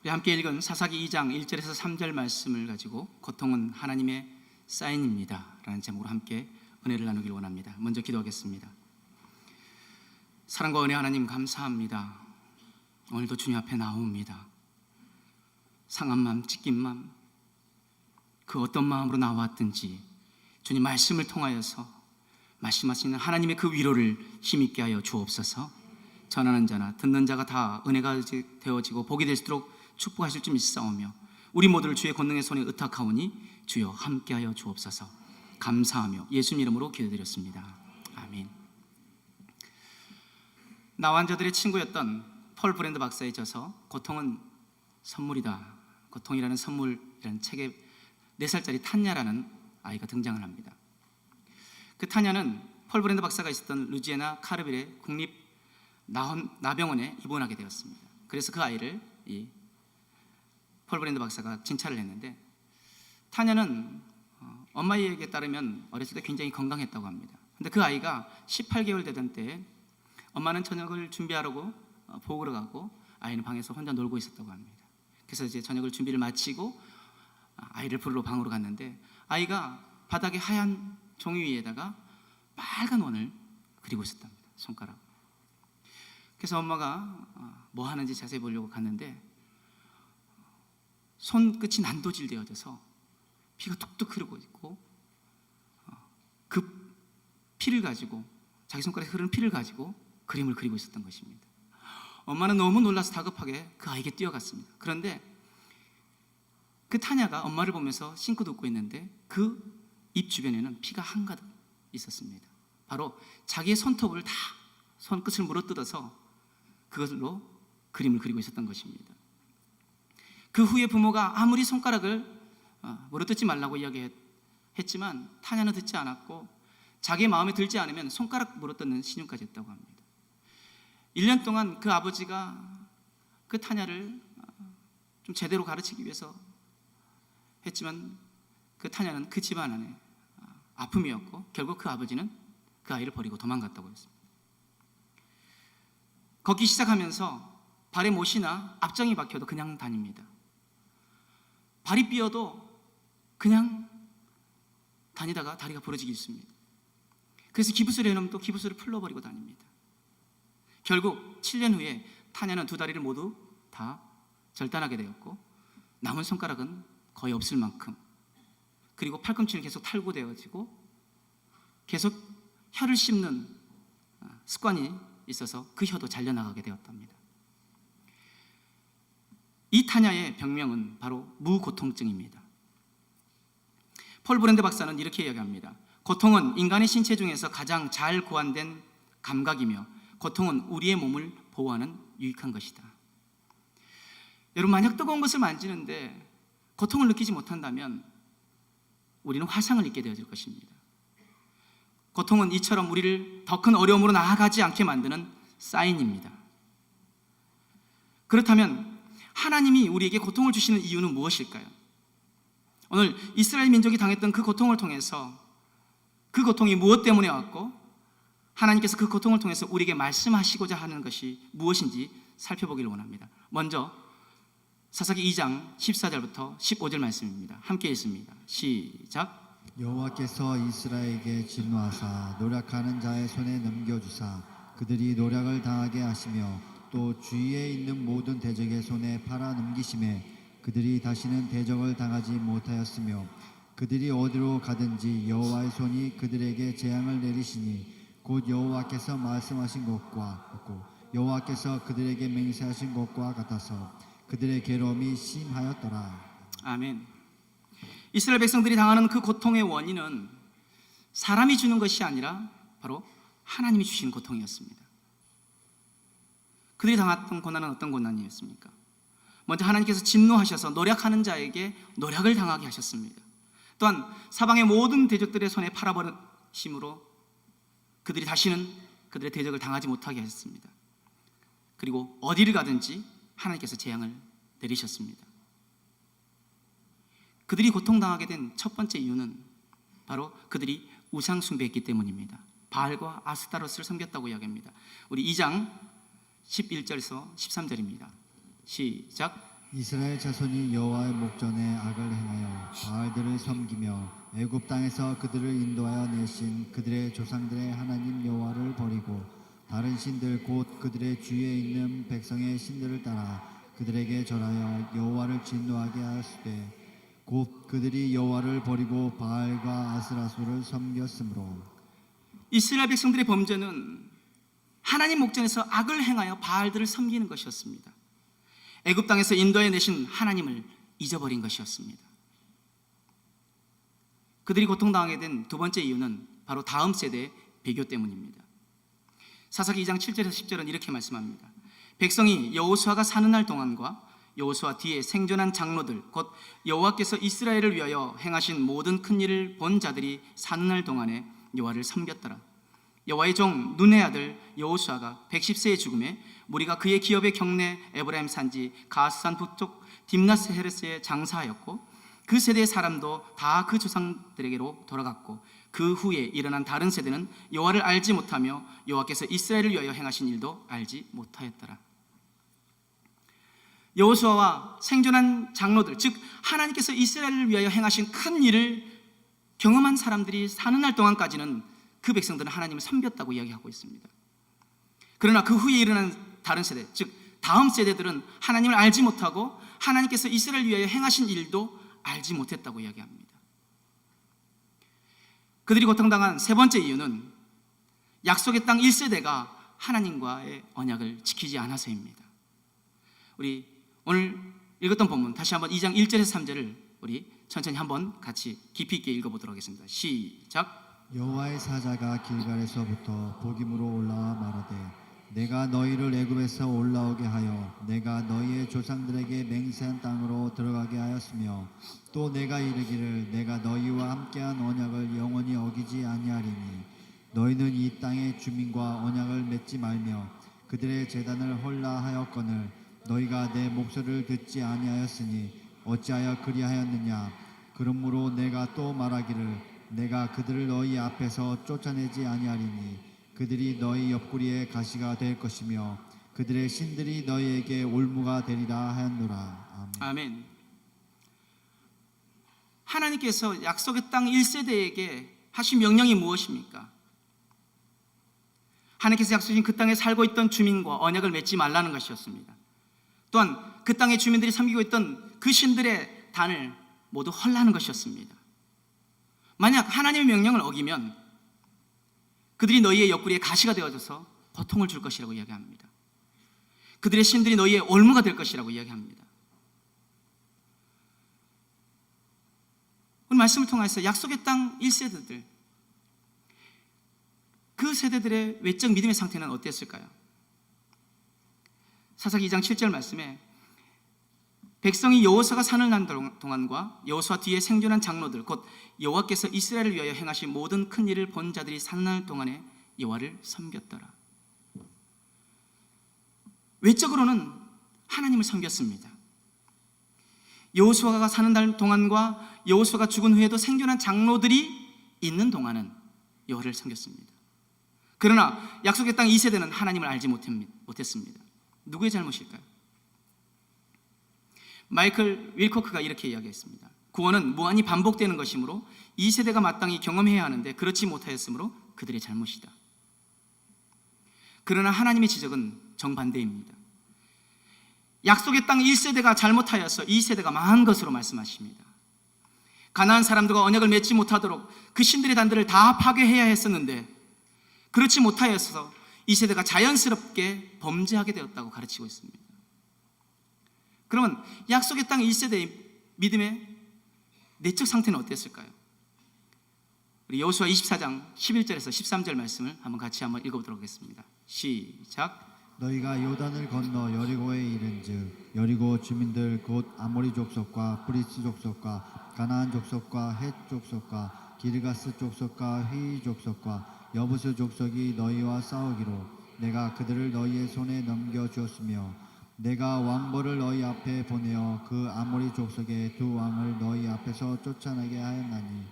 우리 함께 읽은 사사기 2장 1절에서 3절 말씀을 가지고 고통은 하나님의 사인입니다 라는 제목으로 함께 은혜를 나누길 원합니다. 먼저 기도하겠습니다. 사랑과 은혜 하나님 감사합니다. 오늘도 주님 앞에 나옵니다. 상한 마음, 찢긴 마음, 그 어떤 마음으로 나왔든지 주님 말씀을 통하여서 말씀하시는 하나님의 그 위로를 힘있게 하여 주옵소서. 전하는 자나 듣는 자가 다 은혜가 되어지고 복이 될수록 축복하실 줄 믿사오며 우리 모두를 주의 권능의 손에 의탁하오니 주여 함께하여 주옵소서. 감사하며 예수님 이름으로 기도드렸습니다. 아멘. 나환자들의 친구였던 폴 브랜드 박사의 저서 고통은 선물이다, 고통이라는 선물이라는 책에 4살짜리 탄야라는 아이가 등장을 합니다. 그 탄야는 폴 브랜드 박사가 있었던 루지애나 카르빌의 국립 나병원에 입원하게 되었습니다. 그래서 그 아이를 폴 브랜드 박사가 진찰을 했는데, 타냐는 엄마 얘기에 따르면 어렸을 때 굉장히 건강했다고 합니다. 근데 그 아이가 18개월 되던 때에 엄마는 저녁을 준비하려고 보으러 가고 아이는 방에서 혼자 놀고 있었다고 합니다. 그래서 이제 저녁을 준비를 마치고 아이를 부르러 방으로 갔는데, 아이가 바닥에 하얀 종이 위에다가 빨간 원을 그리고 있었답니다, 손가락. 그래서 엄마가 뭐 하는지 자세히 보려고 갔는데 손끝이 난도질 되어져서 피가 뚝뚝 흐르고 있고, 그 피를 가지고, 자기 손가락에 흐르는 피를 가지고 그림을 그리고 있었던 것입니다. 엄마는 너무 놀라서 다급하게 그 아이에게 뛰어갔습니다. 그런데 그 타냐가 엄마를 보면서 싱긋 웃고 있는데 그 입 주변에는 피가 한가득 있었습니다. 바로 자기의 손톱을 다 손끝을 물어뜯어서 그것으로 그림을 그리고 있었던 것입니다. 그 후에 부모가 아무리 손가락을 물어뜯지 말라고 이야기했지만 타냐는 듣지 않았고, 자기의 마음에 들지 않으면 손가락 물어뜯는 신용까지 했다고 합니다. 1년 동안 그 아버지가 그 타냐를 좀 제대로 가르치기 위해서 했지만 그 타냐는 그 집안 안에 아픔이었고, 결국 그 아버지는 그 아이를 버리고 도망갔다고 했습니다. 걷기 시작하면서 발에 못이나 앞정이 박혀도 그냥 다닙니다. 발이 삐어도 그냥 다니다가 다리가 부러지기 쉽습니다. 그래서 기부스를 해놓으면 또 기부스를 풀러버리고 다닙니다. 결국 7년 후에 타냐는 2다리를 모두 다 절단하게 되었고, 남은 손가락은 거의 없을 만큼, 그리고 팔꿈치는 계속 탈구되어지고 계속 혀를 씹는 습관이 있어서 그 혀도 잘려나가게 되었답니다. 이 타냐의 병명은 바로 무고통증입니다. 폴 브랜드 박사는 이렇게 이야기합니다. 고통은 인간의 신체 중에서 가장 잘 고안된 감각이며 고통은 우리의 몸을 보호하는 유익한 것이다. 여러분, 만약 뜨거운 것을 만지는데 고통을 느끼지 못한다면 우리는 화상을 입게 되어질 것입니다. 고통은 이처럼 우리를 더 큰 어려움으로 나아가지 않게 만드는 사인입니다. 그렇다면 하나님이 우리에게 고통을 주시는 이유는 무엇일까요? 오늘 이스라엘 민족이 당했던 그 고통을 통해서 그 고통이 무엇 때문에 왔고, 하나님께서 그 고통을 통해서 우리에게 말씀하시고자 하는 것이 무엇인지 살펴보기를 원합니다. 먼저 사사기 2장 14절부터 15절 말씀입니다. 함께 읽습니다. 시작. 여호와께서 이스라엘에게 진노하사 노력하는 자의 손에 넘겨주사 그들이 노력을 당하게 하시며 또 주위에 있는 모든 대적의 손에 팔아 넘기심에 그들이 다시는 대적을 당하지 못하였으며, 그들이 어디로 가든지 여호와의 손이 그들에게 재앙을 내리시니 곧 여호와께서 말씀하신 것과 같고 여호와께서 그들에게 맹세하신 것과 같아서 그들의 괴로움이 심하였더라. 아멘. 이스라엘 백성들이 당하는 그 고통의 원인은 사람이 주는 것이 아니라 바로 하나님이 주신 고통이었습니다. 그들이 당했던 고난은 어떤 고난이었습니까? 먼저 하나님께서 진노하셔서 노력하는 자에게 노력을 당하게 하셨습니다. 또한 사방의 모든 대적들의 손에 팔아버리심으로 그들이 다시는 그들의 대적을 당하지 못하게 하셨습니다. 그리고 어디를 가든지 하나님께서 재앙을 내리셨습니다. 그들이 고통당하게 된 첫 번째 이유는 바로 그들이 우상 숭배했기 때문입니다. 바알과 아스타로스를 섬겼다고 이야기합니다. 우리 2장 11절에서 13절입니다. 시작. 이스라엘 자손이 여호와의 목전에 악을 행하여 바알들을 섬기며 애굽 땅에서 그들을 인도하여 내신 그들의 조상들의 하나님 여호와를 버리고 다른 신들 곧 그들의 주위에 있는 백성의 신들을 따라 그들에게 절하여 여호와를 진노하게 하였으되 곧 그들이 여호와를 버리고 바알과 아스라소를 섬겼으므로 이스라엘 백성들의 범죄는 하나님 목전에서 악을 행하여 바알들을 섬기는 것이었습니다. 애굽 땅에서 인도해 내신 하나님을 잊어버린 것이었습니다. 그들이 고통당하게 된 두 번째 이유는 바로 다음 세대의 배교 때문입니다. 사사기 2장 7절에서 10절은 이렇게 말씀합니다. 백성이 여호수아가 사는 날 동안과 여호수아 뒤에 생존한 장로들 곧 여호와께서 이스라엘을 위하여 행하신 모든 큰 일을 본 자들이 사는 날 동안에 여호와를 섬겼더라. 여호와의 종 눈의 아들 여호수아가 110세의 죽음에 무리가 그의 기업의 경내 에브라임 산지 가스산 북쪽 딥나스 헤레스에 장사하였고 그 세대의 사람도 다 그 조상들에게로 돌아갔고 그 후에 일어난 다른 세대는 여호와를 알지 못하며 여호와께서 이스라엘을 위하여 행하신 일도 알지 못하였더라. 여호수아와 생존한 장로들, 즉 하나님께서 이스라엘을 위하여 행하신 큰 일을 경험한 사람들이 사는 날 동안까지는 그 백성들은 하나님을 섬겼다고 이야기하고 있습니다. 그러나 그 후에 일어난 다른 세대, 즉 다음 세대들은 하나님을 알지 못하고 하나님께서 이스라엘을 위하여 행하신 일도 알지 못했다고 이야기합니다. 그들이 고통당한 세 번째 이유는 약속의 땅 1세대가 하나님과의 언약을 지키지 않아서입니다. 우리 오늘 읽었던 본문 다시 한번 2장 1절에서 3절을 우리 천천히 한번 같이 깊이 있게 읽어보도록 하겠습니다. 시작. 여호와의 사자가 길갈에서부터 복임으로 올라와 말하되 내가 너희를 애굽에서 올라오게 하여 내가 너희의 조상들에게 맹세한 땅으로 들어가게 하였으며 또 내가 이르기를 내가 너희와 함께한 언약을 영원히 어기지 아니하리니 너희는 이 땅의 주민과 언약을 맺지 말며 그들의 제단을 헐라 하였거늘 너희가 내 목소리를 듣지 아니하였으니 어찌하여 그리하였느냐. 그러므로 내가 또 말하기를 내가 그들을 너희 앞에서 쫓아내지 아니하리니 그들이 너희 옆구리에 가시가 될 것이며 그들의 신들이 너희에게 올무가 되리라 하였노라. 아멘. 아멘. 하나님께서 약속의 땅 1세대에게 하신 명령이 무엇입니까? 하나님께서 약속하신 그 땅에 살고 있던 주민과 언약을 맺지 말라는 것이었습니다. 또한 그 땅의 주민들이 섬기고 있던 그 신들의 단을 모두 헐라는 것이었습니다. 만약 하나님의 명령을 어기면 그들이 너희의 옆구리에 가시가 되어져서 고통을 줄 것이라고 이야기합니다. 그들의 신들이 너희의 올무가 될 것이라고 이야기합니다. 오늘 말씀을 통해서 약속의 땅 1세대들, 그 세대들의 외적 믿음의 상태는 어땠을까요? 사사기 2장 7절 말씀에 백성이 여호수아가 사는 날 동안과 여호수아 뒤에 생존한 장로들 곧 여호와께서 이스라엘을 위하여 행하신 모든 큰 일을 본 자들이 사는 날 동안에 여호와를 섬겼더라. 외적으로는 하나님을 섬겼습니다. 여호수아가 사는 날 동안과 여호수아가 죽은 후에도 생존한 장로들이 있는 동안은 여호와를 섬겼습니다. 그러나 약속의 땅 2세대는 하나님을 알지 못했습니다. 누구의 잘못일까요? 마이클 윌코크가 이렇게 이야기했습니다. 구원은 무한히 반복되는 것이므로 이 세대가 마땅히 경험해야 하는데 그렇지 못하였으므로 그들의 잘못이다. 그러나 하나님의 지적은 정반대입니다. 약속의 땅 1세대가 잘못하여서 2세대가 망한 것으로 말씀하십니다. 가나안 사람들과 언약을 맺지 못하도록 그 신들의 단들을 다 파괴해야 했었는데 그렇지 못하여서 2세대가 자연스럽게 범죄하게 되었다고 가르치고 있습니다. 그러면 약속의 땅 1세대의 믿음의 내적 상태는 어땠을까요? 우리 여호수아 24장 11절에서 13절 말씀을 같이 한번 읽어보도록 하겠습니다. 시작. 너희가 요단을 건너 여리고에 이른즉 여리고 주민들 곧 아모리 족속과 브리스 족속과 가나안 족속과 헷 족속과 기르가스 족속과 휘 족속과 여부스 족속이 너희와 싸우기로 내가 그들을 너희의 손에 넘겨주었으며 내가 왕벌을 너희 앞에 보내어 그 아모리 족속의 두 왕을 너희 앞에서 쫓아나게 하였나니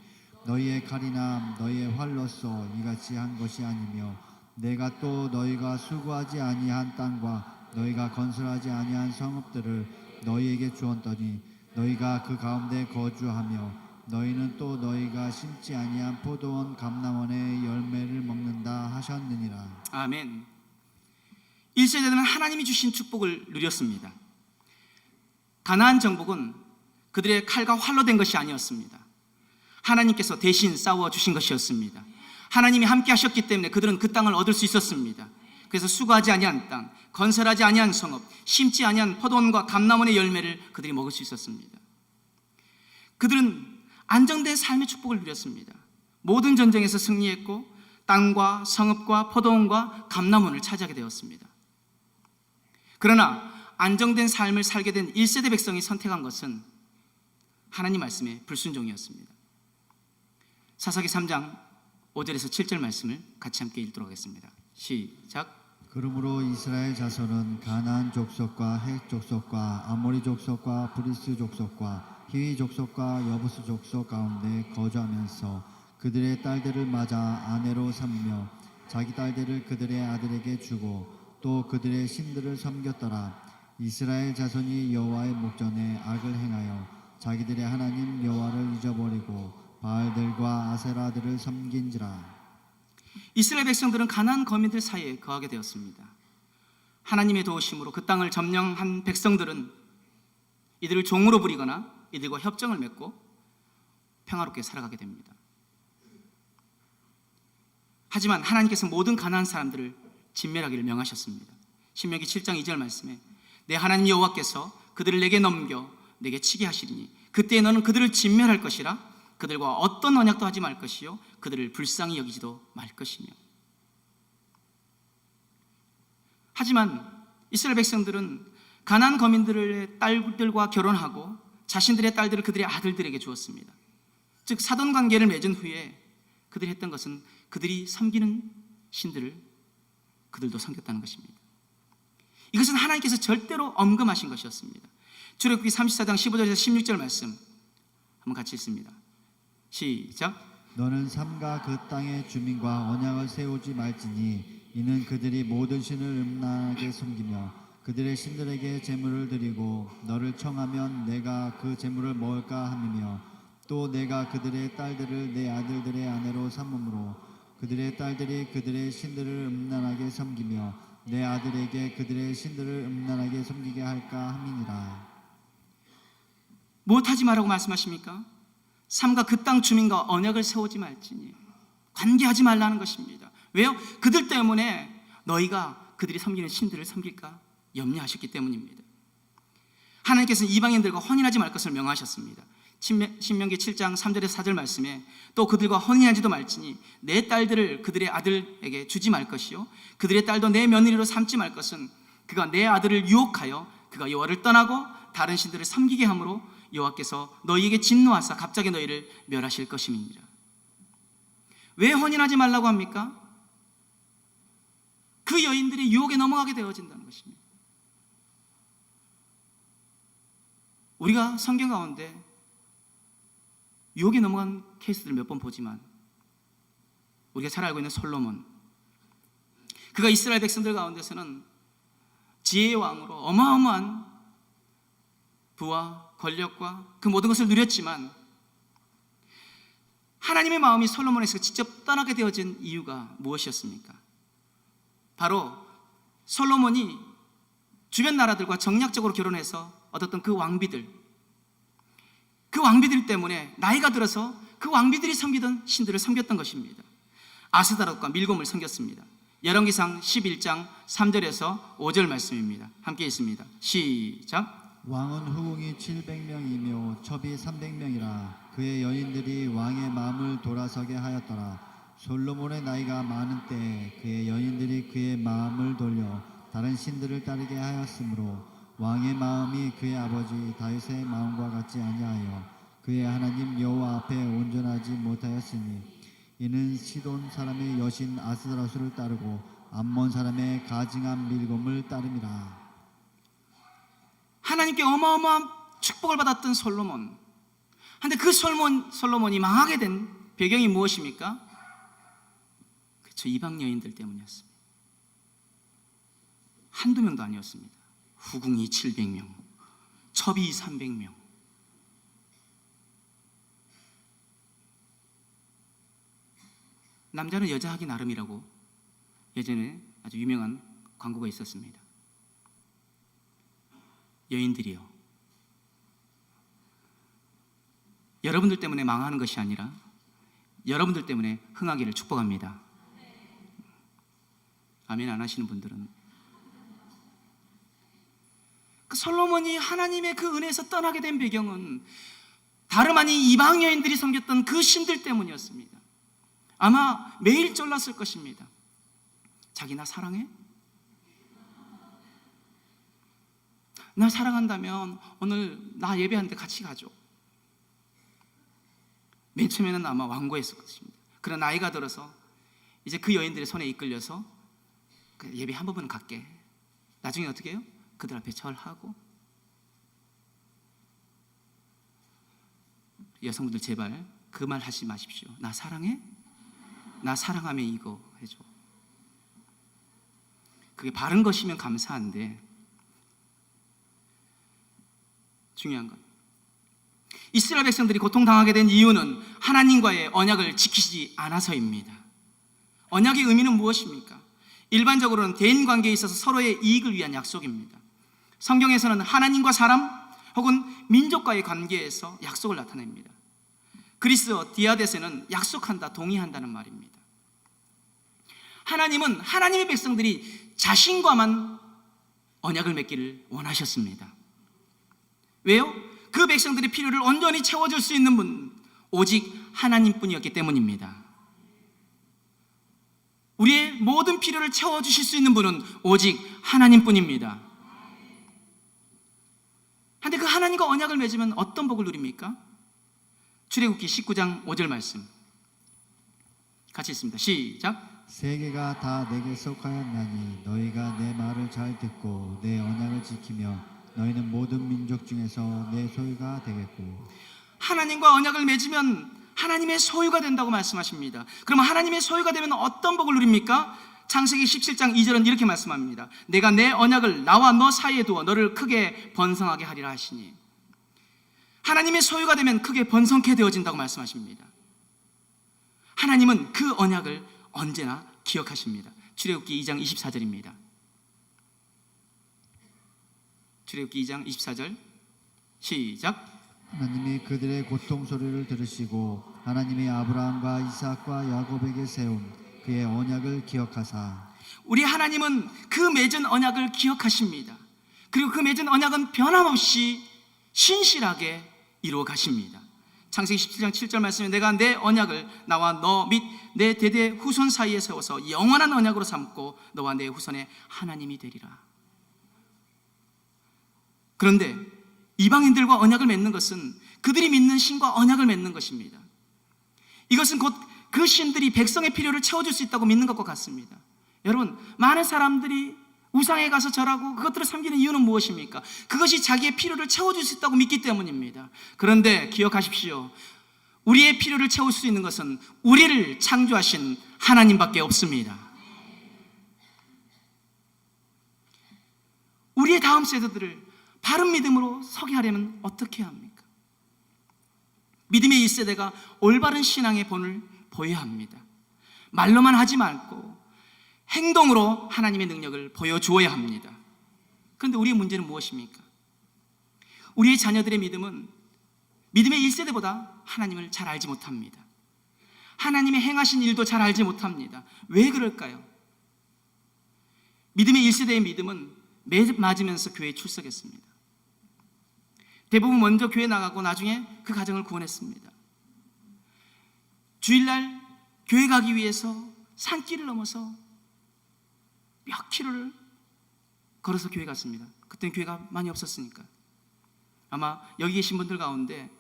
너희의 칼이나 너희의 활로써 이같이 한 것이 아니며 내가 또 너희가 수고하지 아니한 땅과 너희가 건설하지 아니한 성읍들을 너희에게 주었더니 너희가 그 가운데 거주하며 너희는 또 너희가 심지 아니한 포도원 감람원의 열매를 먹는다 하셨느니라. 아멘. 1세대는 하나님이 주신 축복을 누렸습니다. 가나안 정복은 그들의 칼과 활로 된 것이 아니었습니다. 하나님께서 대신 싸워 주신 것이었습니다. 하나님이 함께 하셨기 때문에 그들은 그 땅을 얻을 수 있었습니다. 그래서 수고하지 아니한 땅, 건설하지 아니한 성읍, 심지 아니한 포도원과 감람원의 열매를 그들이 먹을 수 있었습니다. 그들은 안정된 삶의 축복을 누렸습니다. 모든 전쟁에서 승리했고 땅과 성읍과 포도원과 감람원을 차지하게 되었습니다. 그러나 안정된 삶을 살게 된 1세대 백성이 선택한 것은 하나님 말씀의 불순종이었습니다. 사사기 3장 5절에서 7절 말씀을 같이 함께 읽도록 하겠습니다. 시작. 그러므로 이스라엘 자손은 가나안 족속과 헷 족속과 아모리 족속과 브리스 족속과 히위 족속과 여부스 족속 가운데 거주하면서 그들의 딸들을 맞아 아내로 삼며 자기 딸들을 그들의 아들에게 주고 또 그들의 신들을 섬겼더라. 이스라엘 자손이 여호와의 목전에 악을 행하여 자기들의 하나님 여호와를 잊어버리고 바알들과 아세라들을 섬긴지라. 이스라엘 백성들은 가나안 거민들 사이에 거하게 되었습니다. 하나님의 도우심으로 그 땅을 점령한 백성들은 이들을 종으로 부리거나 이들과 협정을 맺고 평화롭게 살아가게 됩니다. 하지만 하나님께서 모든 가나안 사람들을 진멸하기를 명하셨습니다. 신명기 7장 2절 말씀에 내 하나님 여호와께서 그들을 내게 넘겨 내게 치게 하시리니 그때에 너는 그들을 진멸할 것이라. 그들과 어떤 언약도 하지 말 것이요 그들을 불쌍히 여기지도 말 것이며. 하지만 이스라엘 백성들은 가나안 거민들의 딸들과 결혼하고 자신들의 딸들을 그들의 아들들에게 주었습니다. 즉 사돈 관계를 맺은 후에 그들이 했던 것은 그들이 섬기는 신들을 그들도 섬겼다는 것입니다. 이것은 하나님께서 절대로 엄금하신 것이었습니다. 출애굽기 34장 15절에서 16절 말씀 한번 같이 읽습니다. 시작. 너는 삼가 그 땅의 주민과 언약을 세우지 말지니 이는 그들이 모든 신을 음란하게 섬기며 그들의 신들에게 제물을 드리고 너를 청하면 내가 그 제물을 먹을까 함이며 또 내가 그들의 딸들을 내 아들들의 아내로 삼음으로 그들의 딸들이 그들의 신들을 음란하게 섬기며 내 아들에게 그들의 신들을 음란하게 섬기게 할까 함이니라. 무엇하지 말라고 말씀하십니까? 삼가 그 땅 주민과 언약을 세우지 말지니 관계하지 말라는 것입니다. 왜요? 그들 때문에 너희가 그들이 섬기는 신들을 섬길까 염려하셨기 때문입니다. 하나님께서는 이방인들과 혼인하지 말 것을 명하셨습니다. 신명기 7장 3절에서 4절 말씀에 또 그들과 혼인하지도 말지니 내 딸들을 그들의 아들에게 주지 말 것이요 그들의 딸도 내 며느리로 삼지 말 것은 그가 내 아들을 유혹하여 그가 여호와를 떠나고 다른 신들을 섬기게 함으로 여호와께서 너희에게 진노하사 갑자기 너희를 멸하실 것임이니라. 왜 혼인하지 말라고 합니까? 그 여인들이 유혹에 넘어가게 되어진다는 것입니다. 우리가 성경 가운데 유혹에 넘어간 케이스들을 몇 번 보지만 우리가 잘 알고 있는 솔로몬, 그가 이스라엘 백성들 가운데서는 지혜의 왕으로 어마어마한 부와 권력과 그 모든 것을 누렸지만 하나님의 마음이 솔로몬에서 직접 떠나게 되어진 이유가 무엇이었습니까? 바로 솔로몬이 주변 나라들과 정략적으로 결혼해서 얻었던 그 왕비들 때문에 나이가 들어서 그 왕비들이 섬기던 신들을 섬겼던 것입니다. 아스다롯과 밀곰을 섬겼습니다. 열왕기상 11장 3절에서 5절 말씀입니다. 함께 읽습니다. 시작. 왕은 후궁이 700명이며 첩이 300명이라 그의 여인들이 왕의 마음을 돌아서게 하였더라. 솔로몬의 나이가 많은 때에 그의 여인들이 그의 마음을 돌려 다른 신들을 따르게 하였으므로 왕의 마음이 그의 아버지 다윗의 마음과 같지 아니하여 그의 하나님 여호와 앞에 온전하지 못하였으니 이는 시돈 사람의 여신 아스다롯을 따르고 암몬 사람의 가증한 밀곰을 따름이라. 하나님께 어마어마한 축복을 받았던 솔로몬. 그런데 그 솔로몬이 망하게 된 배경이 무엇입니까? 그렇죠, 이방 여인들 때문이었습니다. 한두 명도 아니었습니다. 후궁이 700명, 첩이 300명. 남자는 여자 하기 나름이라고 예전에 아주 유명한 광고가 있었습니다. 여인들이요, 여러분들 때문에 망하는 것이 아니라 여러분들 때문에 흥하기를 축복합니다. 아멘 안 하시는 분들은, 그 솔로몬이 하나님의 그 은혜에서 떠나게 된 배경은 다름 아닌 이방 여인들이 섬겼던 그 신들 때문이었습니다. 아마 매일 졸랐을 것입니다. 자기 나 사랑해? 나 사랑한다면 오늘 나 예배하는데 같이 가죠. 맨 처음에는 아마 완고했을 것입니다. 그러나 나이가 들어서 이제 그 여인들의 손에 이끌려서 예배 한 번은 갈게. 나중에 어떻게 해요? 그들 앞에 절하고. 여성분들 제발 그 말 하지 마십시오. 나 사랑해? 나 사랑하면 이거 해줘. 그게 바른 것이면 감사한데, 중요한 건 이스라엘 백성들이 고통당하게 된 이유는 하나님과의 언약을 지키지 않아서입니다. 언약의 의미는 무엇입니까? 일반적으로는 대인관계에 있어서 서로의 이익을 위한 약속입니다. 성경에서는 하나님과 사람 혹은 민족과의 관계에서 약속을 나타냅니다. 그리스어 디아데스는 약속한다, 동의한다는 말입니다. 하나님은 하나님의 백성들이 자신과만 언약을 맺기를 원하셨습니다. 왜요? 그 백성들의 필요를 온전히 채워줄 수 있는 분, 오직 하나님뿐이었기 때문입니다. 우리의 모든 필요를 채워주실 수 있는 분은 오직 하나님뿐입니다. 그런데 그 하나님과 언약을 맺으면 어떤 복을 누립니까? 출애굽기 19장 5절 말씀 같이 읽습니다. 시작. 세계가 다 내게 속하였나니 너희가 내 말을 잘 듣고 내 언약을 지키며 너희는 모든 민족 중에서 내 소유가 되겠고. 하나님과 언약을 맺으면 하나님의 소유가 된다고 말씀하십니다. 그럼 하나님의 소유가 되면 어떤 복을 누립니까? 창세기 17장 2절은 이렇게 말씀합니다. 내가 내 언약을 나와 너 사이에 두어 너를 크게 번성하게 하리라 하시니. 하나님의 소유가 되면 크게 번성케 되어진다고 말씀하십니다. 하나님은 그 언약을 언제나 기억하십니다. 출애굽기 2장 24절입니다. 출애굽기 2장 24절 시작. 하나님이 그들의 고통 소리를 들으시고 하나님이 아브라함과 이삭과 야곱에게 세운 그의 언약을 기억하사. 우리 하나님은 그 맺은 언약을 기억하십니다. 그리고 그 맺은 언약은 변함없이 신실하게 이루어 가십니다. 창세기 17장 7절 말씀에 내가 내 언약을 나와 너 및 내 대대 후손 사이에 세워서 영원한 언약으로 삼고 너와 내 후손의 하나님이 되리라. 그런데 이방인들과 언약을 맺는 것은 그들이 믿는 신과 언약을 맺는 것입니다. 이것은 곧 그 신들이 백성의 필요를 채워줄 수 있다고 믿는 것과 같습니다. 여러분, 많은 사람들이 우상에 가서 절하고 그것들을 섬기는 이유는 무엇입니까? 그것이 자기의 필요를 채워줄 수 있다고 믿기 때문입니다. 그런데 기억하십시오. 우리의 필요를 채울 수 있는 것은 우리를 창조하신 하나님밖에 없습니다. 우리의 다음 세대들을 바른 믿음으로 서게 하려면 어떻게 합니까? 믿음의 1세대가 올바른 신앙의 본을 보여야 합니다. 말로만 하지 말고 행동으로 하나님의 능력을 보여주어야 합니다. 그런데 우리의 문제는 무엇입니까? 우리의 자녀들의 믿음은 믿음의 1세대보다 하나님을 잘 알지 못합니다. 하나님의 행하신 일도 잘 알지 못합니다. 왜 그럴까요? 믿음의 1세대의 믿음은 매 맞으면서 교회에 출석했습니다. 대부분 먼저 교회 나가고 나중에 그 가정을 구원했습니다. 주일날 교회 가기 위해서 산길을 넘어서 몇 킬로를 걸어서 교회 갔습니다. 그때는 교회가 많이 없었으니까. 아마 여기 계신 분들 가운데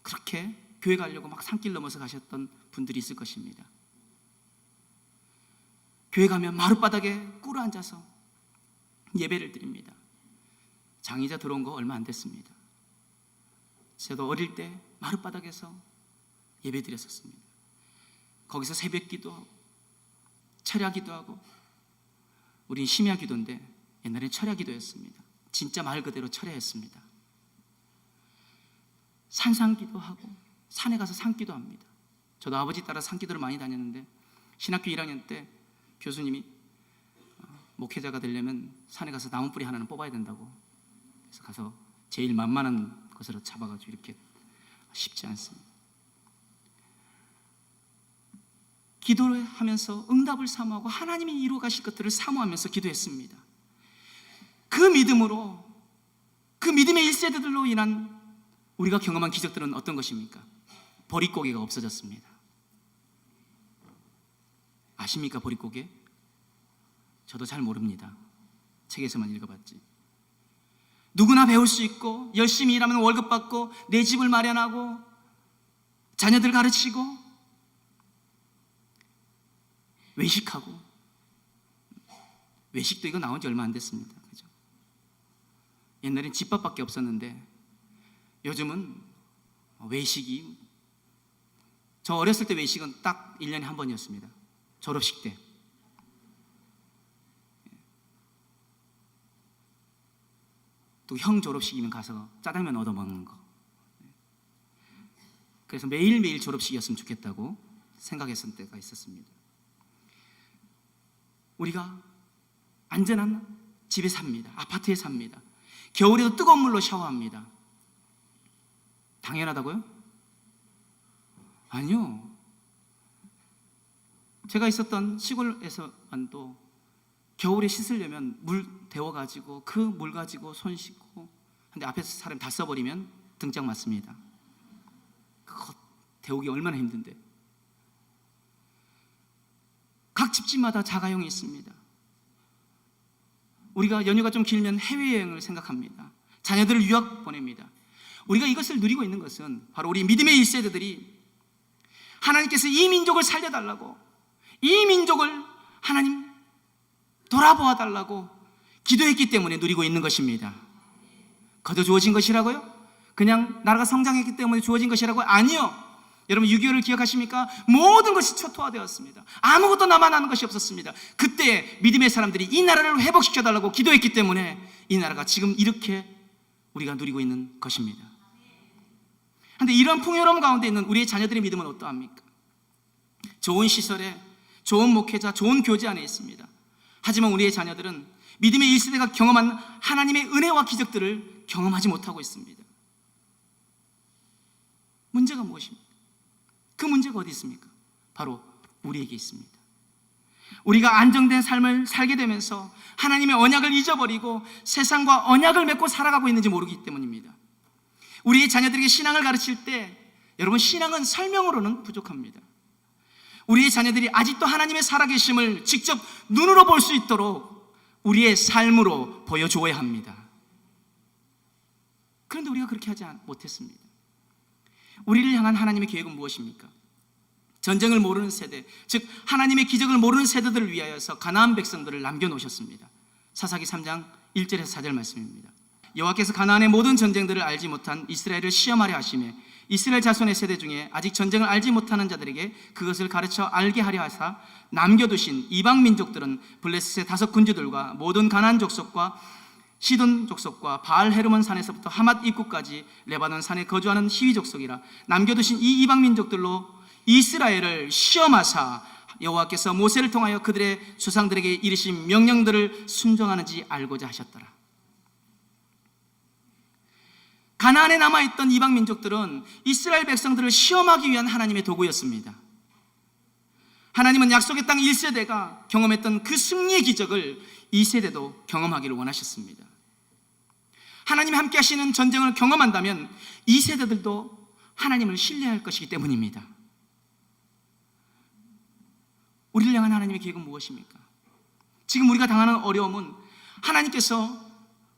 그렇게 교회 가려고 막 산길 넘어서 가셨던 분들이 있을 것입니다. 교회 가면 마룻바닥에 꿇어 앉아서 예배를 드립니다. 장의자 들어온 거 얼마 안 됐습니다. 저도 어릴 때 마룻바닥에서 예배 드렸었습니다. 거기서 새벽 기도하고 철야 기도하고, 우린 심야 기도인데 옛날엔 철야 기도였습니다. 진짜 말 그대로 철야였습니다. 산상기도 하고 산에 가서 산기도 합니다. 저도 아버지 따라 산기도를 많이 다녔는데 신학교 1학년 때 교수님이 목회자가 되려면 산에 가서 나무 뿌리 하나는 뽑아야 된다고, 그래서 가서 제일 만만한 것으로 잡아가지고 이렇게, 쉽지 않습니다. 기도를 하면서 응답을 사모하고 하나님이 이루어 가실 것들을 사모하면서 기도했습니다. 그 믿음으로, 그 믿음의 1세대들로 인한 우리가 경험한 기적들은 어떤 것입니까? 보릿고개가 없어졌습니다. 아십니까, 보릿고개? 저도 잘 모릅니다. 책에서만 읽어봤지. 누구나 배울 수 있고 열심히 일하면 월급 받고 내 집을 마련하고 자녀들 가르치고 외식하고, 외식도 이거 나온 지 얼마 안 됐습니다. 그죠? 옛날엔 집밥밖에 없었는데 요즘은 외식이, 저 어렸을 때 외식은 딱 1년에 한 번이었습니다. 졸업식 때. 또 형 졸업식이면 가서 짜장면 얻어먹는 거. 그래서 매일매일 졸업식이었으면 좋겠다고 생각했을 때가 있었습니다. 우리가 안전한 집에 삽니다. 아파트에 삽니다. 겨울에도 뜨거운 물로 샤워합니다. 당연하다고요? 아니요. 제가 있었던 시골에서만도 겨울에 씻으려면 물 데워가지고 그 물 가지고 손 씻고, 근데 앞에서 사람 다 써버리면 등짝 맞습니다. 그거 데우기 얼마나 힘든데. 각 집집마다 자가용이 있습니다. 우리가 연휴가 좀 길면 해외여행을 생각합니다. 자녀들을 유학 보냅니다. 우리가 이것을 누리고 있는 것은 바로 우리 믿음의 1세대들이 하나님께서 이 민족을 살려달라고, 이 민족을 하나님 돌아보아 달라고 기도했기 때문에 누리고 있는 것입니다. 거저 주어진 것이라고요? 그냥 나라가 성장했기 때문에 주어진 것이라고요? 아니요. 여러분 6.25를 기억하십니까? 모든 것이 초토화되었습니다. 아무것도 남아나는 것이 없었습니다. 그때 믿음의 사람들이 이 나라를 회복시켜달라고 기도했기 때문에 이 나라가 지금 이렇게 우리가 누리고 있는 것입니다. 그런데 이런 풍요로움 가운데 있는 우리의 자녀들의 믿음은 어떠합니까? 좋은 시설에, 좋은 목회자, 좋은 교제 안에 있습니다. 하지만 우리의 자녀들은 믿음의 1세대가 경험한 하나님의 은혜와 기적들을 경험하지 못하고 있습니다. 문제가 무엇입니까? 그 문제가 어디 있습니까? 바로 우리에게 있습니다. 우리가 안정된 삶을 살게 되면서 하나님의 언약을 잊어버리고 세상과 언약을 맺고 살아가고 있는지 모르기 때문입니다. 우리의 자녀들에게 신앙을 가르칠 때, 여러분, 신앙은 설명으로는 부족합니다. 우리의 자녀들이 아직도 하나님의 살아계심을 직접 눈으로 볼 수 있도록 우리의 삶으로 보여주어야 합니다. 그런데 우리가 그렇게 하지 못했습니다. 우리를 향한 하나님의 계획은 무엇입니까? 전쟁을 모르는 세대, 즉 하나님의 기적을 모르는 세대들을 위하여서 가나안 백성들을 남겨놓으셨습니다. 사사기 3장 1절에서 4절 말씀입니다. 여호와께서 가나안의 모든 전쟁들을 알지 못한 이스라엘을 시험하려 하시매 이스라엘 자손의 세대 중에 아직 전쟁을 알지 못하는 자들에게 그것을 가르쳐 알게 하려 하사 남겨두신 이방 민족들은 블레셋의 5 군주들과 모든 가나안 족속과 시돈 족속과 바알 헤르몬 산에서부터 하맛 입구까지 레바논 산에 거주하는 히위 족속이라. 남겨두신 이 이방 민족들로 이스라엘을 시험하사 여호와께서 모세를 통하여 그들의 조상들에게 이르신 명령들을 순종하는지 알고자 하셨더라. 가나안에 남아있던 이방 민족들은 이스라엘 백성들을 시험하기 위한 하나님의 도구였습니다. 하나님은 약속의 땅 1세대가 경험했던 그 승리의 기적을 2세대도 경험하기를 원하셨습니다. 하나님이 함께 하시는 전쟁을 경험한다면 2세대들도 하나님을 신뢰할 것이기 때문입니다. 우리를 향한 하나님의 계획은 무엇입니까? 지금 우리가 당하는 어려움은 하나님께서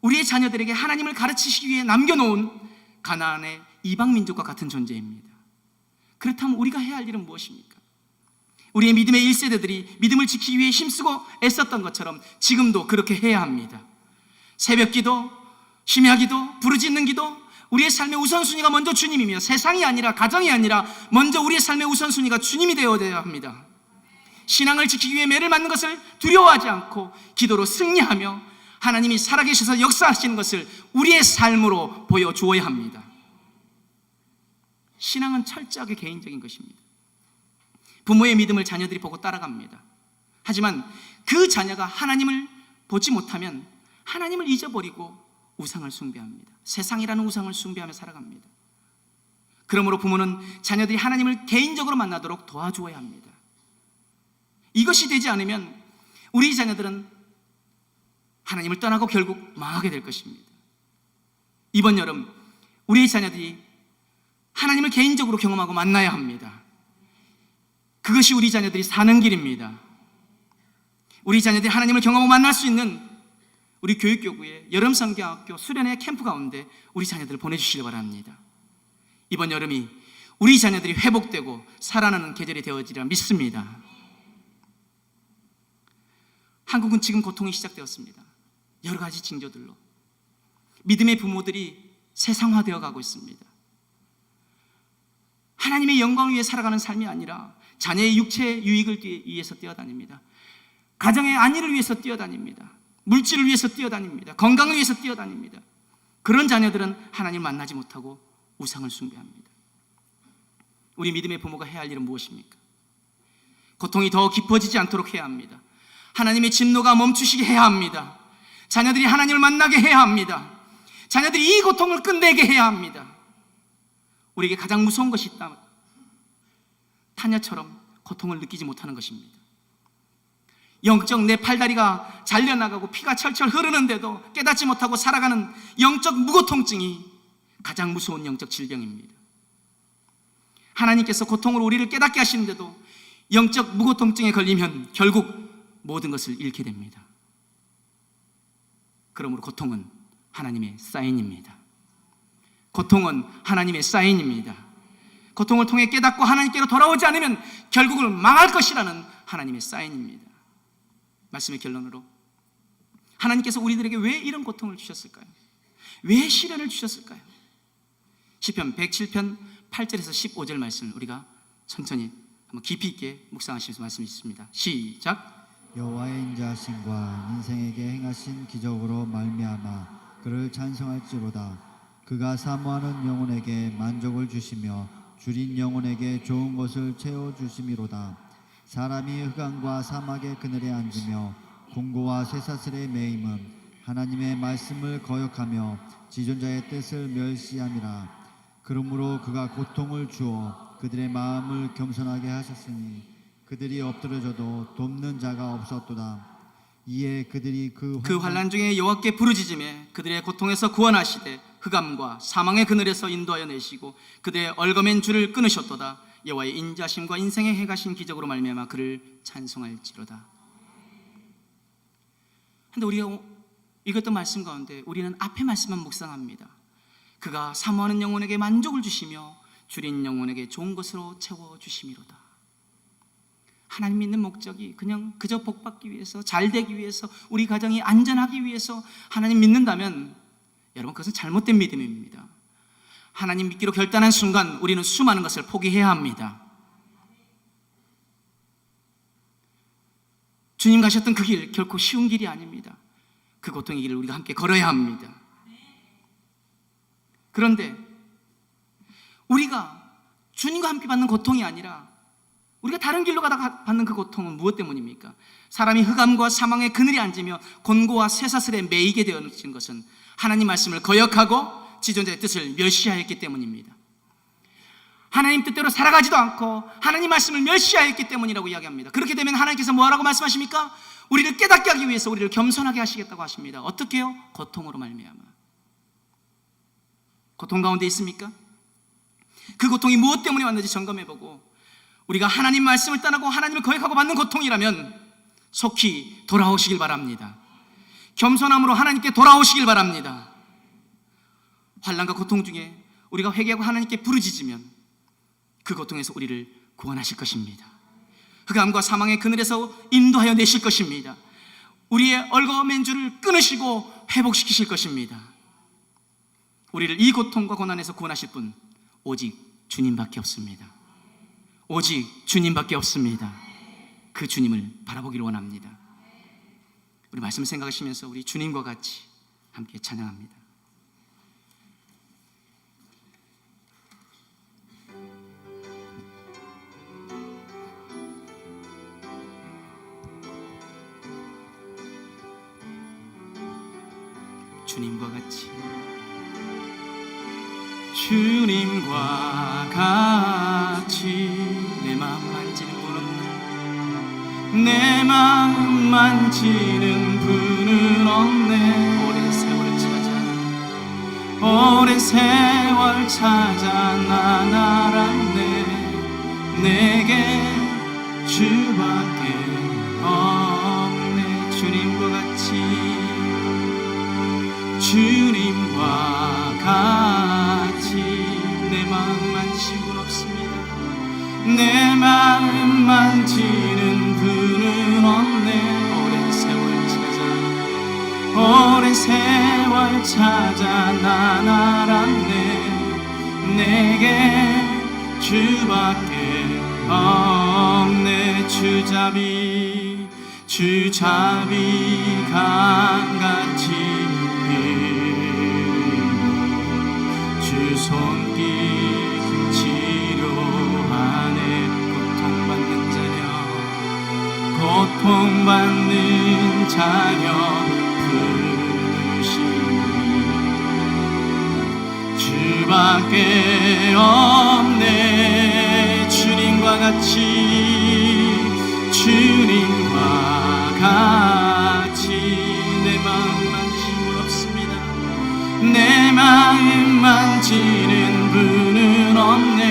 우리의 자녀들에게 하나님을 가르치시기 위해 남겨놓은 가나안의 이방 민족과 같은 존재입니다. 그렇다면 우리가 해야 할 일은 무엇입니까? 우리의 믿음의 1세대들이 믿음을 지키기 위해 힘쓰고 애썼던 것처럼 지금도 그렇게 해야 합니다. 새벽기도, 심야기도, 부르짖는 기도, 우리의 삶의 우선순위가 먼저 주님이며 세상이 아니라, 가정이 아니라 먼저 우리의 삶의 우선순위가 주님이 되어야 합니다. 신앙을 지키기 위해 매를 맞는 것을 두려워하지 않고 기도로 승리하며 하나님이 살아계셔서 역사하시는 것을 우리의 삶으로 보여주어야 합니다. 신앙은 철저하게 개인적인 것입니다. 부모의 믿음을 자녀들이 보고 따라갑니다. 하지만 그 자녀가 하나님을 보지 못하면 하나님을 잊어버리고 우상을 숭배합니다. 세상이라는 우상을 숭배하며 살아갑니다. 그러므로 부모는 자녀들이 하나님을 개인적으로 만나도록 도와주어야 합니다. 이것이 되지 않으면 우리 자녀들은 하나님을 떠나고 결국 망하게 될 것입니다. 이번 여름 우리의 자녀들이 하나님을 개인적으로 경험하고 만나야 합니다. 그것이 우리 자녀들이 사는 길입니다. 우리 자녀들이 하나님을 경험하고 만날 수 있는 우리 교육교구의 여름성경학교 수련회 캠프 가운데 우리 자녀들을 보내주시기 바랍니다. 이번 여름이 우리 자녀들이 회복되고 살아나는 계절이 되어지리라 믿습니다. 한국은 지금 고통이 시작되었습니다. 여러 가지 징조들로 믿음의 부모들이 세상화되어 가고 있습니다. 하나님의 영광을 위해 살아가는 삶이 아니라 자녀의 육체 유익을 위해서 뛰어다닙니다. 가정의 안위를 위해서 뛰어다닙니다. 물질을 위해서 뛰어다닙니다. 건강을 위해서 뛰어다닙니다. 그런 자녀들은 하나님을 만나지 못하고 우상을 숭배합니다. 우리 믿음의 부모가 해야 할 일은 무엇입니까? 고통이 더 깊어지지 않도록 해야 합니다. 하나님의 진노가 멈추시게 해야 합니다. 자녀들이 하나님을 만나게 해야 합니다. 자녀들이 이 고통을 끝내게 해야 합니다. 우리에게 가장 무서운 것이 있다. 타녀처럼 고통을 느끼지 못하는 것입니다. 영적 내 팔다리가 잘려나가고 피가 철철 흐르는데도 깨닫지 못하고 살아가는 영적 무고통증이 가장 무서운 영적 질병입니다. 하나님께서 고통으로 우리를 깨닫게 하시는데도 영적 무고통증에 걸리면 결국 모든 것을 잃게 됩니다. 그러므로 고통은 하나님의 사인입니다. 고통은 하나님의 사인입니다. 고통을 통해 깨닫고 하나님께로 돌아오지 않으면 결국은 망할 것이라는 하나님의 사인입니다. 말씀의 결론으로 하나님께서 우리들에게 왜 이런 고통을 주셨을까요? 왜 시련을 주셨을까요? 시편 107편 8절에서 15절 말씀을 우리가 천천히 한번 깊이 있게 묵상하시면서 말씀이 있습니다. 시작. 여호와의 인자하심과 인생에게 행하신 기적으로 말미암아 그를 찬송할지로다. 그가 사모하는 영혼에게 만족을 주시며 줄인 영혼에게 좋은 것을 채워주심이로다. 사람이 흑암과 사막의 그늘에 앉으며 공고와 쇠사슬에 매임은 하나님의 말씀을 거역하며 지존자의 뜻을 멸시함이라. 그러므로 그가 고통을 주어 그들의 마음을 겸손하게 하셨으니 그들이 엎드려져도 돕는 자가 없었도다. 이에 그들이 그 환난 중에 여호와께 부르짖으며 그들의 고통에서 구원하시되 흑암과 사망의 그늘에서 인도하여 내시고 그들의 얼거맨 줄을 끊으셨도다. 여호와의 인자심과 인생의 행하신 기적으로 말미암아 그를 찬송할지로다. 그런데 우리가 읽었던 말씀 가운데 우리는 앞에 말씀만 묵상합니다. 그가 사모하는 영혼에게 만족을 주시며 줄인 영혼에게 좋은 것으로 채워주심이로다. 하나님 믿는 목적이 그저 복받기 위해서, 잘되기 위해서, 우리 가정이 안전하기 위해서 하나님 믿는다면 여러분 그것은 잘못된 믿음입니다. 하나님 믿기로 결단한 순간 우리는 수많은 것을 포기해야 합니다. 주님 가셨던 그 길 결코 쉬운 길이 아닙니다. 그 고통의 길을 우리가 함께 걸어야 합니다. 그런데 우리가 주님과 함께 받는 고통이 아니라 우리가 다른 길로 가다가 받는 그 고통은 무엇 때문입니까? 사람이 흑암과 사망의 그늘에 앉으며 곤고와 쇠사슬에 매이게 되어진 것은 하나님 말씀을 거역하고 지존자의 뜻을 멸시하였기 때문입니다. 하나님 뜻대로 살아가지도 않고 하나님 말씀을 멸시하였기 때문이라고 이야기합니다. 그렇게 되면 하나님께서 뭐라고 말씀하십니까? 우리를 깨닫게 하기 위해서 우리를 겸손하게 하시겠다고 하십니다. 어떻게 해요? 고통으로 말미암아. 고통 가운데 있습니까? 그 고통이 무엇 때문에 왔는지 점검해보고 우리가 하나님 말씀을 떠나고 하나님을 거역하고 받는 고통이라면 속히 돌아오시길 바랍니다. 겸손함으로 하나님께 돌아오시길 바랍니다. 환난과 고통 중에 우리가 회개하고 하나님께 부르짖으면 그 고통에서 우리를 구원하실 것입니다. 흑암과 사망의 그늘에서 인도하여 내실 것입니다. 우리의 얼거맨 줄을 끊으시고 회복시키실 것입니다. 우리를 이 고통과 고난에서 구원하실 분 오직 주님밖에 없습니다. 오직 주님밖에 없습니다. 그 주님을 바라보기를 원합니다. 우리 말씀을 생각하시면서 우리 주님과 같이 함께 찬양합니다. 주님과 같이, 주님과 같이 내 마음 만지는 분 없네. 내 마음 만지는 분은 없네. 오랜 세월 찾아, 오랜 세월 찾아 난 알았네. 내게 주밖에 없네. 주님과 같이, 주님과 같이 내 마음 만지는 분 없습니다. 내 마음 만지는 분은 없네. 오랜 세월 찾아, 오랜 세월 찾아 난 알았네. 내게 주밖에 없네. 주잡이, 주잡이 강같이 흘리고 주 손길 치료하네. 고통받는 자녀, 고통받는 자녀 부르시니 주밖에 없네. 주님과 같이, 주님과 같이 내 마음 만지는 분 없습니다. 내 마음 만지는 분은 없네.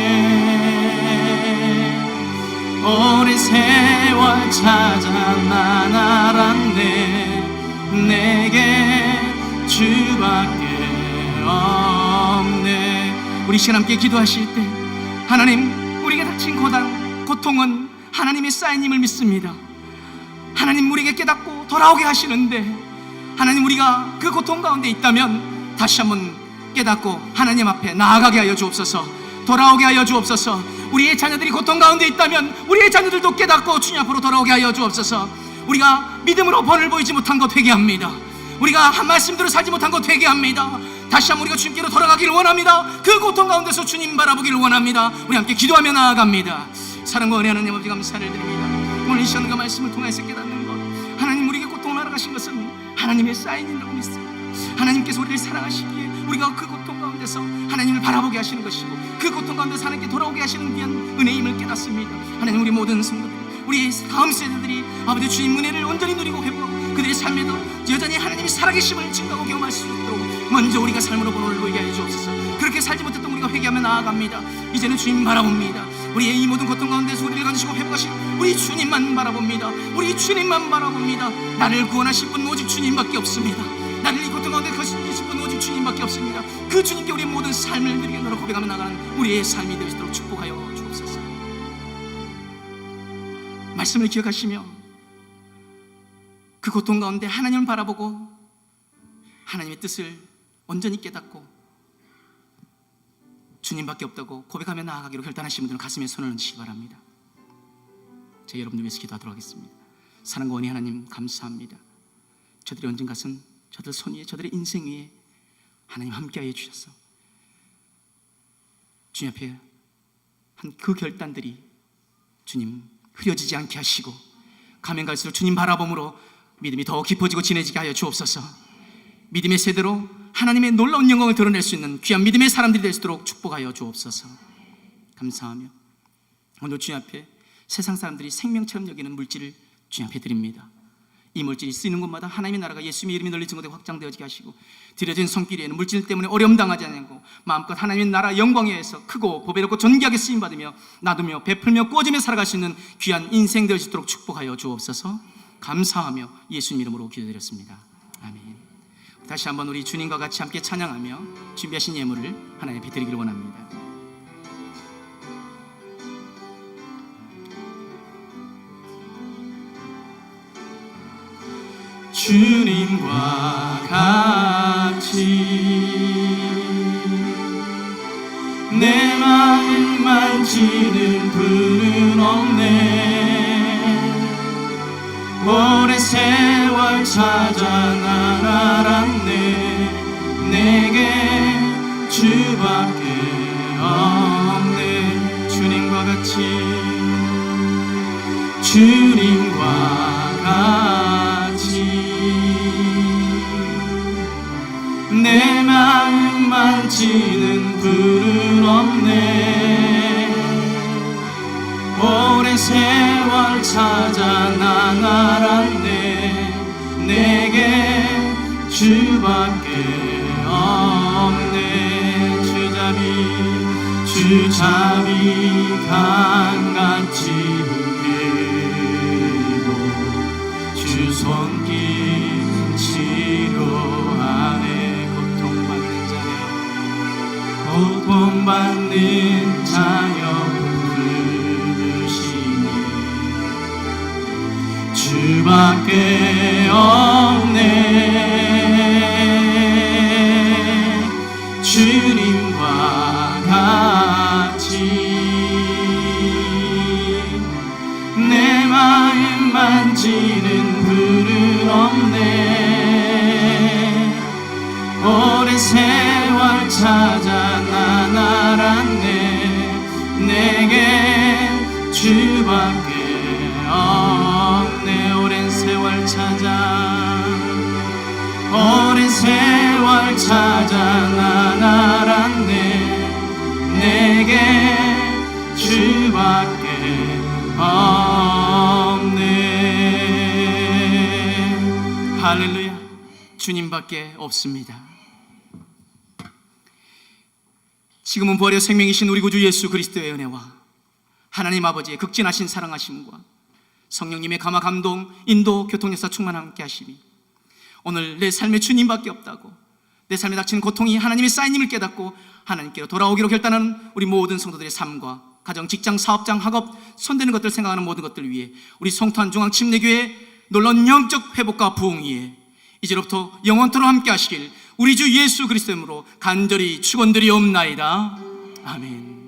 오랜 세월 찾아 난 알았네. 내게 주밖에 없네. 우리 시간 함께 기도하실 때, 하나님, 우리에게 닥친 고통은 하나님의 쌓임을 믿습니다. 하나님, 우리에게 깨닫고 돌아오게 하시는데, 하나님, 우리가 그 고통 가운데 있다면 다시 한번 깨닫고 하나님 앞에 나아가게 하여 주옵소서. 돌아오게 하여 주옵소서. 우리의 자녀들이 고통 가운데 있다면 우리의 자녀들도 깨닫고 주님 앞으로 돌아오게 하여 주옵소서. 우리가 믿음으로 본을 보이지 못한 것 회개합니다. 우리가 한 말씀대로 살지 못한 것 회개합니다. 다시 한번 우리가 주님께로 돌아가기를 원합니다. 그 고통 가운데서 주님 바라보기를 원합니다. 우리 함께 기도하며 나아갑니다. 사랑과 은혜 하나님 아버지 감사를 드립니다. 오늘 이 시간과 말씀을 통해서 깨닫는 것, 하나님, 우리에게 고통을 알아가신 것은 하나님의 사인이라고 믿습니다. 하나님께서 우리를 사랑하시기에 우리가 그 고통 가운데서 하나님을 바라보게 하시는 것이고, 그 고통 가운데서 하나님께 돌아오게 하시는 귀한 은혜임을 깨닫습니다. 하나님, 우리 모든 성도들, 우리 다음 세대들이 아버지 주님 은혜를 온전히 누리고 회복하고 그들의 삶에도 여전히 하나님이 살아계심을 증거하고 경험할 수 있도록 먼저 우리가 삶으로 본을 보이게 하여 주옵소서. 그렇게 살지 못했던 우리가 회개하며 나아갑니다. 이제는 주님 바라봅니다. 우리의 이 모든 고통 가운데서 우리를 건지시고 회복하신 우리 주님만 바라봅니다. 우리 주님만 바라봅니다. 나를 구원하실 분 오직 주님밖에 없습니다. 나를 이 고통 가운데 거시실 분 오직 주님밖에 없습니다. 그 주님께 우리의 모든 삶을 드리게 너로 고백하며 나가는 우리의 삶이 될 수 있도록 축복하여 주옵소서. 말씀을 기억하시며 그 고통 가운데 하나님을 바라보고 하나님의 뜻을 온전히 깨닫고 주님밖에 없다고 고백하며 나아가기로 결단하신 분들은 가슴에 손을 얹으시기 바랍니다. 제가 여러분들 위해서 기도하도록 하겠습니다. 사랑과 은혜 하나님 감사합니다. 저들이 얹은 가슴, 저들 손 위에, 저들의 인생 위에 하나님 함께하여 주셔서 주님 앞에 한 그 결단들이 주님 흐려지지 않게 하시고 가면 갈수록 주님 바라봄으로 믿음이 더 깊어지고 진해지게 하여 주옵소서. 믿음의 세대로 하나님의 놀라운 영광을 드러낼 수 있는 귀한 믿음의 사람들이 될 수 있도록 축복하여 주옵소서. 감사하며 오늘 주님 앞에 세상 사람들이 생명처럼 여기는 물질을 주님 앞에 드립니다. 이 물질이 쓰이는 곳마다 하나님의 나라가 예수님의 이름이 널리 증거되고 확장되어지게 하시고 드려진 손길에는 물질 때문에 어려움 당하지 않고 마음껏 하나님의 나라 영광에 의해서 크고 보배롭고 존귀하게 쓰임받으며 나누며 베풀며 꾸어지며 살아갈 수 있는 귀한 인생 되어질 수 있도록 축복하여 주옵소서. 감사하며 예수님 이름으로 기도드렸습니다. 아멘. 다시 한번 우리 주님과 같이 함께 찬양하며 준비하신 예물을 하나님께 드리기를 원합니다. 주님과 같이 내 마음 만지는 분은 없네. 오랜 세월 찾아 난 알았네. 내게 주밖에 없네. 주님과 같이, 주님과 같이 만지는 불은 없네. 오랜 세월 찾아 난 알았네. 내게 주밖에 없네. 주잡이 강같이 흔들고 주 손길 치료하네. 고통받는 자여 부르시니 주밖에 없네. 주님과 같이 내 마음 만지는 불은 없네. 오랜 세월 찾아 난 알았네. 내게 주밖에 없네. 오랜 세월 찾아 난 알았네. 내게 주밖에 없네. 할렐루야. 주님밖에 없습니다. 지금은 부활의 생명이신 우리 구주 예수 그리스도의 은혜와 하나님 아버지의 극진하신 사랑하심과 성령님의 감화 감동 인도 교통 역사 충만 함께 하심이 오늘 내 삶에 주님밖에 없다고, 내 삶에 닥치는 고통이 하나님의 쌓임을 깨닫고 하나님께로 돌아오기로 결단하는 우리 모든 성도들의 삶과 가정, 직장, 사업장, 학업, 손대는 것들 생각하는 모든 것들 위해 우리 송탄 중앙 침례교회 놀라운 영적 회복과 부흥 위에 이제로부터 영원토록 함께 하시길 우리 주 예수 그리스도 이름으로 간절히 축원드리옵나이다. 아멘.